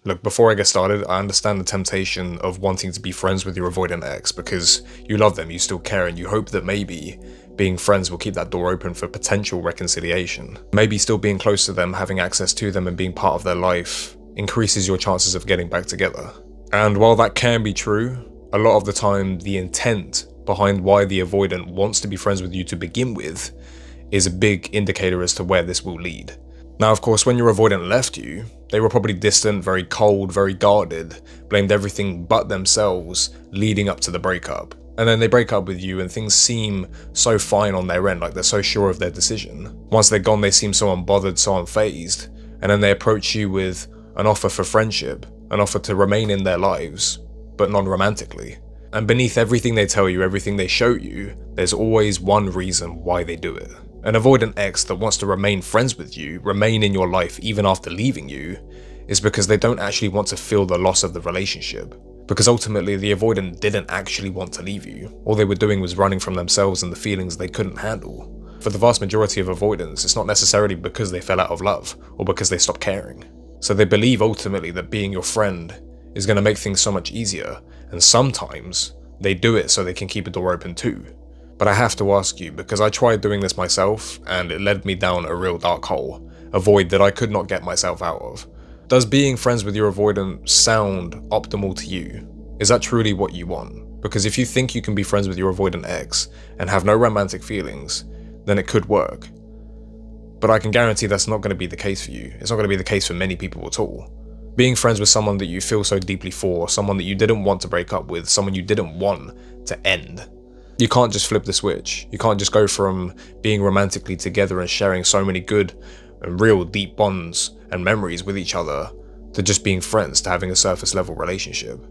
Look, before I get started, I understand the temptation of wanting to be friends with your avoidant ex because you love them, you still care, and you hope that maybe being friends will keep that door open for potential reconciliation. Maybe still being close to them, having access to them and being part of their life increases your chances of getting back together. And while that can be true, a lot of the time the intent behind why the avoidant wants to be friends with you to begin with is a big indicator as to where this will lead. Now, of course, when your avoidant left you, they were probably distant, very cold, very guarded, blamed everything but themselves leading up to the breakup. And then they break up with you and things seem so fine on their end, like they're so sure of their decision. Once they're gone, they seem so unbothered, so unfazed. And then they approach you with an offer for friendship, an offer to remain in their lives, but non-romantically. And beneath everything they tell you, everything they show you, there's always one reason why they do it. An avoidant ex that wants to remain friends with you, remain in your life even after leaving you, is because they don't actually want to feel the loss of the relationship. Because ultimately the avoidant didn't actually want to leave you. All they were doing was running from themselves and the feelings they couldn't handle. For the vast majority of avoidants, it's not necessarily because they fell out of love or because they stopped caring. So they believe ultimately that being your friend is going to make things so much easier, and sometimes they do it so they can keep a door open too. But I have to ask you, because I tried doing this myself and it led me down a real dark hole, a void that I could not get myself out of. Does being friends with your avoidant sound optimal to you? Is that truly what you want? Because if you think you can be friends with your avoidant ex and have no romantic feelings, then it could work. But I can guarantee that's not going to be the case for you. It's not going to be the case for many people at all. Being friends with someone that you feel so deeply for, someone that you didn't want to break up with, someone you didn't want to end. You can't just flip the switch. You can't just go from being romantically together and sharing so many good and real deep bonds and memories with each other to just being friends, to having a surface level relationship.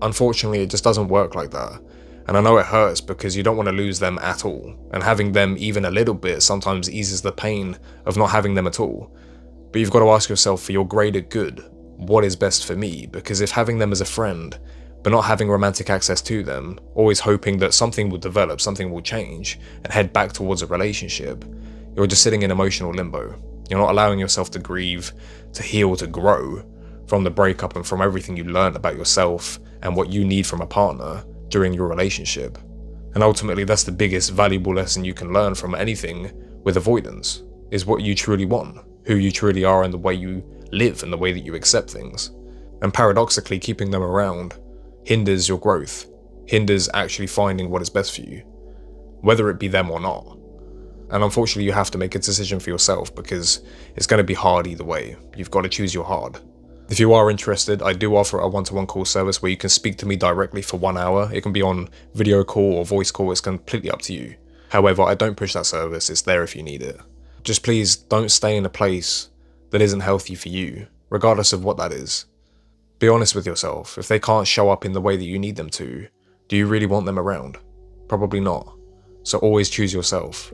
Unfortunately, it just doesn't work like that. And I know it hurts because you don't want to lose them at all. And having them even a little bit sometimes eases the pain of not having them at all. But you've got to ask yourself, for your greater good, what is best for me? Because if having them as a friend, but not having romantic access to them, always hoping that something will develop, something will change, and head back towards a relationship, you're just sitting in emotional limbo. You're not allowing yourself to grieve, to heal, to grow from the breakup and from everything you learned about yourself and what you need from a partner during your relationship. And ultimately, that's the biggest valuable lesson you can learn from anything with avoidance, is what you truly want, who you truly are, and the way you live and the way that you accept things. And paradoxically, keeping them around hinders your growth, hinders actually finding what is best for you, whether it be them or not. And unfortunately, you have to make a decision for yourself because it's going to be hard either way. You've got to choose your hard. If you are interested, I do offer a one-to-one call service where you can speak to me directly for 1 hour. It can be on video call or voice call, it's completely up to you. However, I don't push that service, it's there if you need it. Just please don't stay in a place that isn't healthy for you, regardless of what that is. Be honest with yourself. If they can't show up in the way that you need them to, do you really want them around? Probably not. So always choose yourself.